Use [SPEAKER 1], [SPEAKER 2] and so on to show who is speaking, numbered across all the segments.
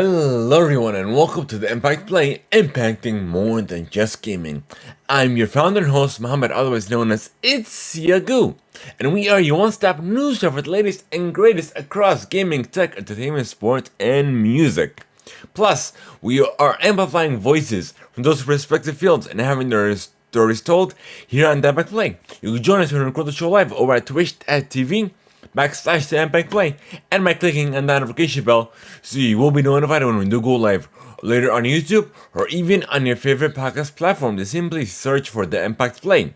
[SPEAKER 1] Hello everyone and welcome to the Impact Play, impacting more than just gaming. I'm your founder and host Mohammed, otherwise known as It's Yagoo, and we are your one-stop news show for the latest and greatest across gaming, tech, entertainment, sport, and music. Plus, we are amplifying voices from those respective fields and having their stories told here on the Impact Play. You can join us when we record the show live over at twitch.tv/the Impact Play and by clicking on the notification bell so you will be notified when we do go live later on YouTube or even on your favorite podcast platform. To simply search for the Impact Play.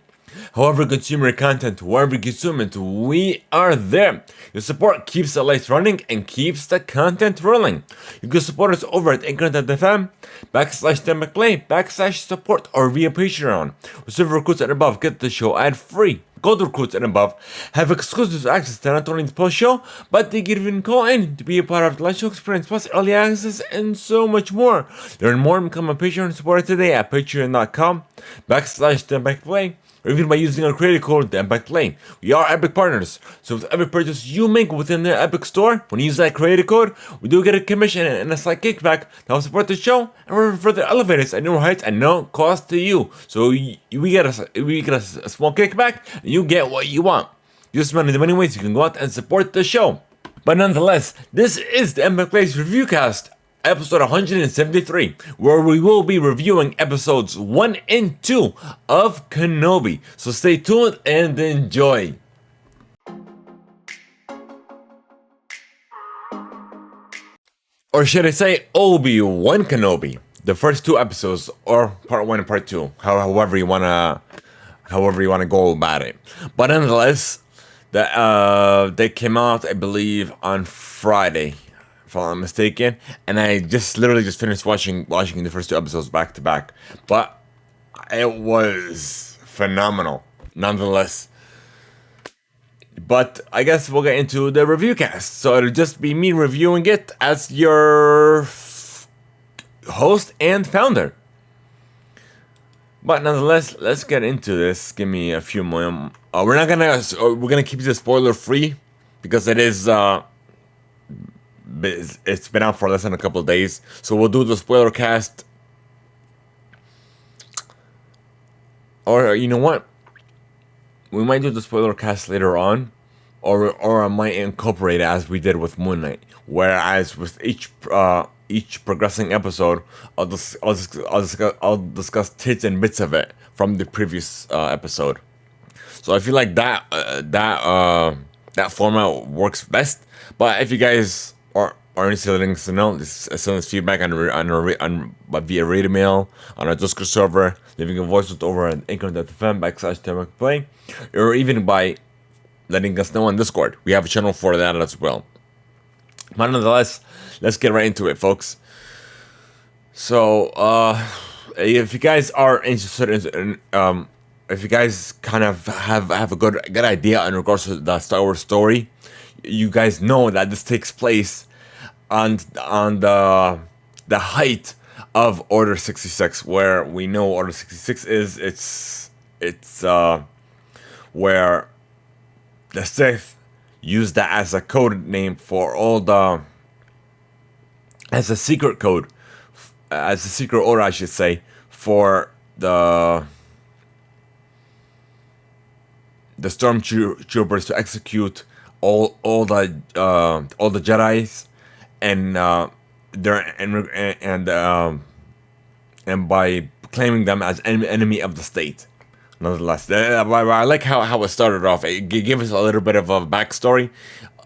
[SPEAKER 1] However, consumer content, wherever you consume it, we are there. Your support keeps the lights running and keeps the content rolling. You can support us over at anchor.fm/TheImpactPlay/support or via Patreon. Whichever recruits and above get the show ad-free. Gold recruits and above have exclusive access to not only the post show, but they can even call in to be a part of the live show experience, plus early access and so much more. Learn more and become a Patreon supporter today at patreon.com/TheImpactPlay. Or even by using our creator code, the Impact Play. We are Epic partners, so with every purchase you make within the Epic store, when you use that creator code, we do get a commission and a slight kickback to help support the show and we're further elevate us at newer heights at no cost to you. So we get a small kickback and you get what you want. Just one of the many ways you can go out and support the show. But nonetheless, this is the Impact Play's review cast. Episode 173, where we will be reviewing episodes 1 and 2 of Kenobi. So stay tuned and enjoy. Or should I say Obi-Wan Kenobi. The first two episodes, or part 1 and part 2, however you wanna go about it. But nonetheless, they came out, I believe, on Friday, if I'm not mistaken, and I literally just finished watching the first two episodes back to back, but it was phenomenal nonetheless. But I guess we'll get into the review cast, so it'll just be me reviewing it as your host and founder. But nonetheless, let's get into this. Give me a few more. We're gonna keep this spoiler free because it is it's been out for less than a couple of days, so we'll do the spoiler cast. Or you know what? We might do the spoiler cast later on, or I might incorporate it as we did with Moon Knight. Whereas with each progressing episode, I'll discuss tidbits and bits of it from the previous episode. So I feel like that format works best. But if you guys are interested in to know, send us feedback via radio mail on our Discord server, leaving a voice note over at anchor.fm/TheImpactPlay, or even by letting us know on Discord. We have a channel for that as well. But nonetheless, let's get right into it, folks. So, if you guys are interested in if you guys kind of have a good idea in regards to the Star Wars story, you guys know that this takes place on the height of Order 66, where we know Order 66 is. It's where the Sith used that as a code name for all as a secret code, as a secret order, I should say, for the stormtroopers to execute all the Jedi's and by claiming them as enemy of the state. Nonetheless, I like how it started off. It gave us a little bit of a backstory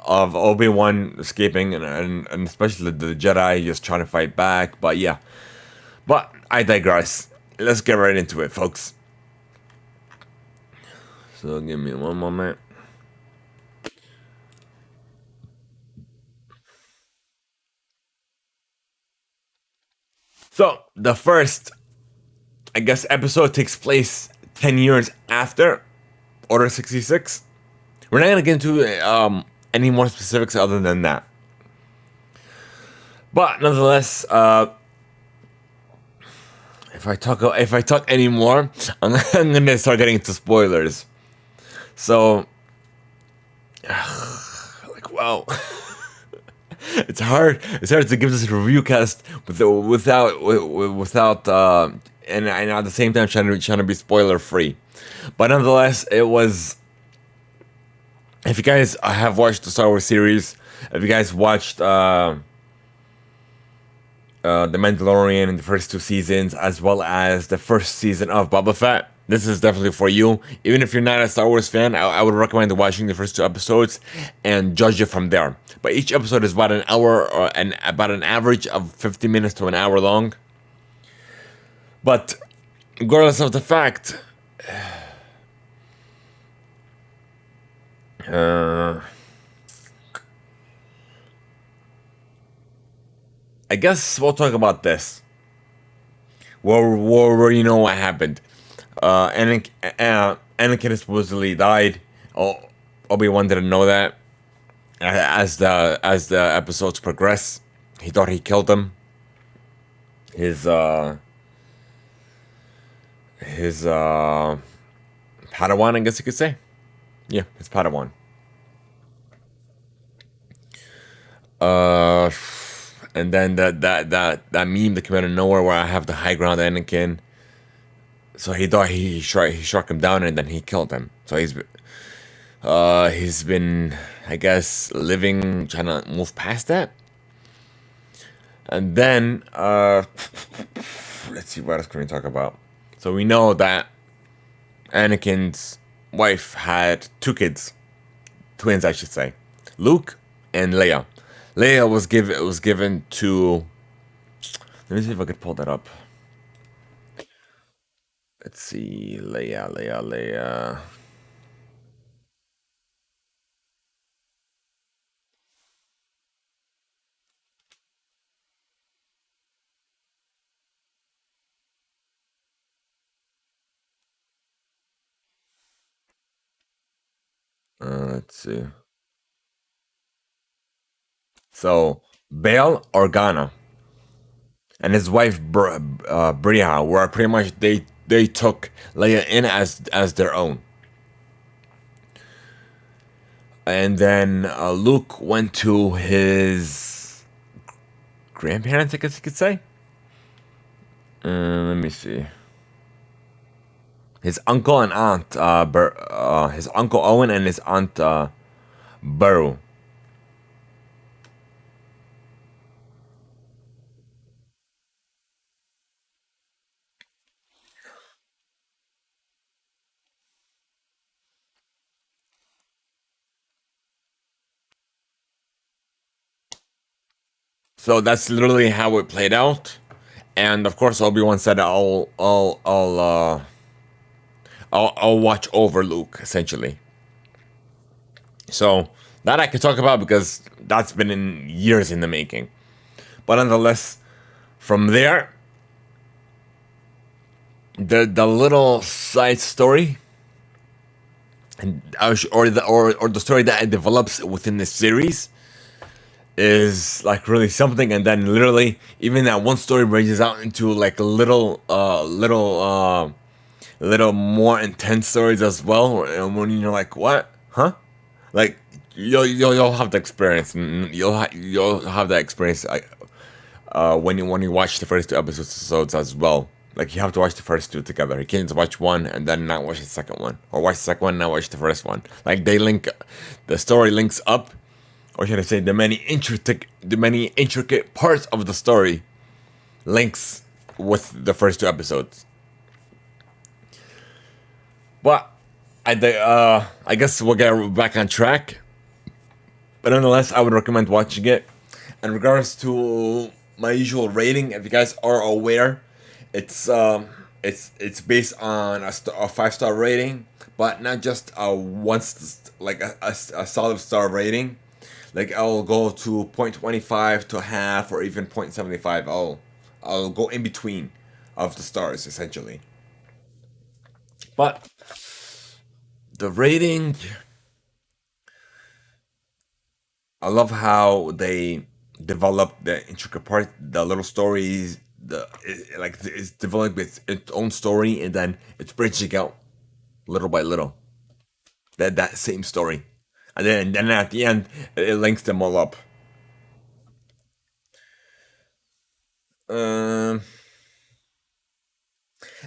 [SPEAKER 1] of Obi-Wan escaping and especially the Jedi just trying to fight back. But yeah, but I digress. Let's get right into it, folks. So give me one moment. So the first, I guess, episode takes place 10 years after Order 66. We're not gonna get into any more specifics other than that. But nonetheless, if I talk any more, I'm gonna start getting into spoilers. So, like, wow. It's hard. It's hard to give this review cast without and at the same time trying to be spoiler free. But nonetheless, it was. If you guys have watched the Star Wars series, if you guys watched The Mandalorian in the first two seasons, as well as the first season of Boba Fett, this is definitely for you. Even if you're not a Star Wars fan, I would recommend watching the first two episodes and judge it from there. But each episode is about an hour and about an average of 50 minutes to an hour long. But regardless of the fact, I guess we'll talk about this. Where you know what happened. Anakin supposedly died. Obi-Wan didn't know that. As the episodes progress, he thought he killed him. His Padawan, I guess you could say. Yeah, his Padawan. Uh, and then that meme that came out of nowhere where I have the high ground Anakin. So he thought he struck him down and then he killed him. So he's been, I guess, living trying to move past that. And then let's see, what else can we talk about? So we know that Anakin's wife had two kids, twins, I should say, Luke and Leia. Leia was given to. Let me see if I could pull that up. Let's see, Leia. Let's see. So Bail Organa and his wife Bria were pretty much they took Leia in as their own. And then Luke went to his grandparents, I guess you could say. Let me see. His uncle and aunt, his uncle Owen and his aunt Beru. So that's literally how it played out. And of course, Obi-Wan said, I'll watch over Luke," essentially. So that I could talk about because that's been in years in the making. But nonetheless, from there, the little side story, and or the story that it develops within the series is like really something. And then literally, even that one story ranges out into like little more intense stories as well. And when you're like, what, huh? Like you'll have the experience, and you'll have that experience. When you watch the first two episodes as well. Like you have to watch the first two together. You can't just watch one and then not watch the second one, or watch the second one and not watch the first one. Like they link, the story links up, or should I say, the many intricate parts of the story links with the first two episodes. But I guess we'll get back on track. But nonetheless, I would recommend watching it. In regards to my usual rating, if you guys are aware, it's based on a 5-star rating, but not just a solid star rating. Like I'll go to 0.25 to a half, or even 0.75. I'll go in between of the stars essentially. But the rating, I love how they develop the intricate part, the little stories. It's developing its own story, and then it's branching out little by little. That same story, and then at the end it links them all up. Um,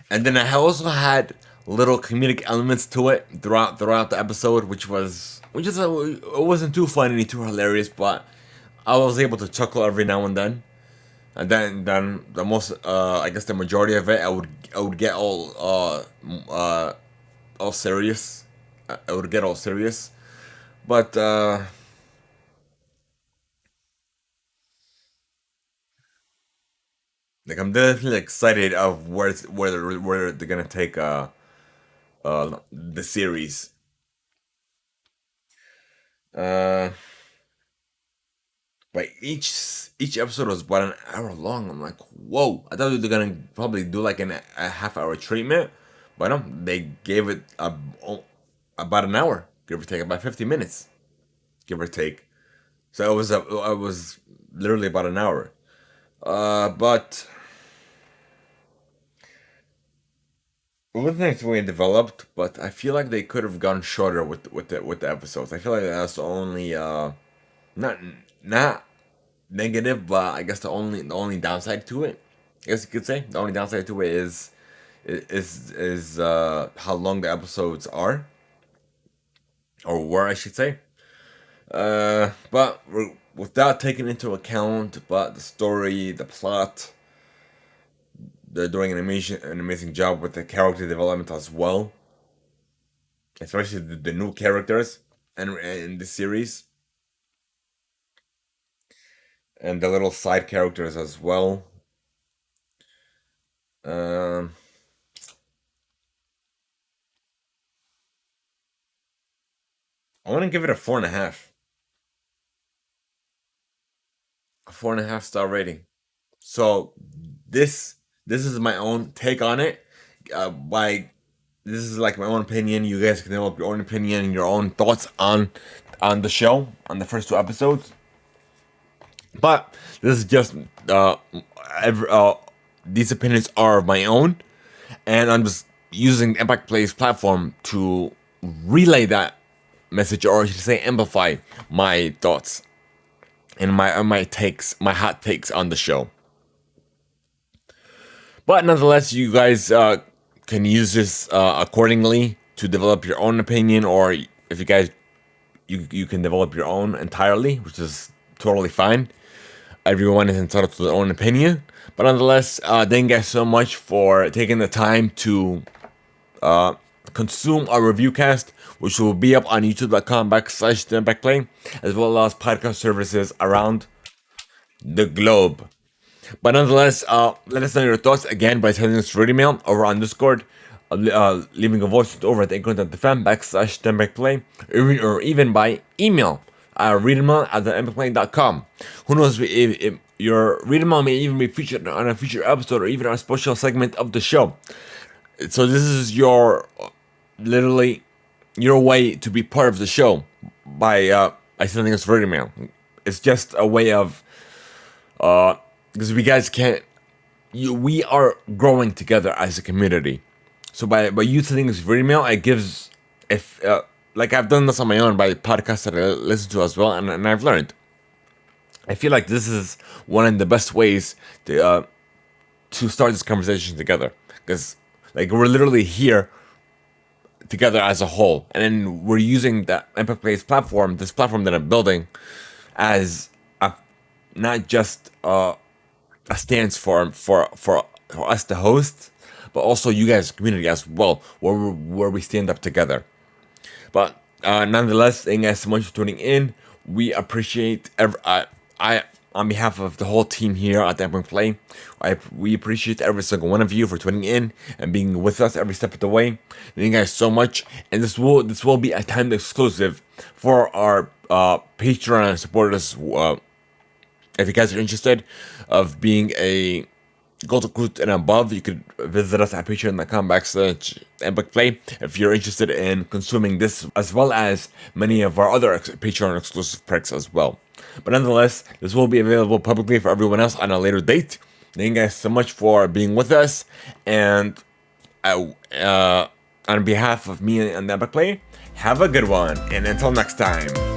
[SPEAKER 1] and then I also had little comedic elements to it throughout the episode, which is it wasn't too funny, too hilarious, but I was able to chuckle every now and then. And then the most I guess the majority of it I would get all serious. I would get all serious, but like I'm definitely excited of where they're gonna take the series. Uh, but each episode was about an hour long. I'm like, whoa! I thought they were gonna probably do like a half-hour treatment, but no, they gave it about an hour, give or take, about 50 minutes, give or take. So it was literally about an hour. But it wasn't extremely developed. But I feel like they could have gone shorter with the episodes. I feel like that's the only not not negative, but I guess the only downside to it. I guess you could say the only downside to it is how long the episodes are, or were, I should say. But without taking into account, but the story, the plot, they're doing an amazing job with the character development as well, especially the new characters and in the series and the little side characters as well. Um, I want to give it a 4.5 star rating. So this this is my own take on it. By This is like my own opinion. You guys can develop your own opinion and your own thoughts on the show, on the first two episodes. But this is just every, these opinions are my own, and I'm just using Impact Play's platform to relay that message, or I should say, amplify my thoughts and my takes, my hot takes on the show. But nonetheless, you guys can use this accordingly to develop your own opinion, or if you guys you can develop your own entirely, which is totally fine. Everyone is entitled to their own opinion. But nonetheless, thank you guys so much for taking the time to consume our review cast, which will be up on youtube.com/TheImpactPlay, as well as podcast services around the globe. But nonetheless, let us know your thoughts again by sending us your email over on Discord, leaving a voice note over at anchor.fm/TheImpactPlay, or even by email. Reademail@theimpactplay.com. Who knows if your read email may even be featured on a future episode or even on a special segment of the show. So this is literally your way to be part of the show by sending us read email. It's just a way of because we guys can't. We are growing together as a community. So by you sending this read email, it gives if like I've done this on my own by podcasts that I listen to as well, and I've learned. I feel like this is one of the best ways to start this conversation together, because like we're literally here together as a whole, and then we're using the Impact Play's platform, this platform that I'm building, as a, not just a stance for us to host, but also you guys community as well, where we stand up together. But nonetheless, thank you guys so much for tuning in. We appreciate I on behalf of the whole team here at Impact Play, we appreciate every single one of you for tuning in and being with us every step of the way. Thank you guys so much. And this will be a timed exclusive for our Patreon supporters. If you guys are interested of being a Gold Recruit and above, you could visit us at patreon.com/ImpactPlay if you're interested in consuming this, as well as many of our other Patreon exclusive perks as well. But nonetheless, this will be available publicly for everyone else on a later date. Thank you guys so much for being with us, and on behalf of me and the Impact Play, have a good one, and until next time.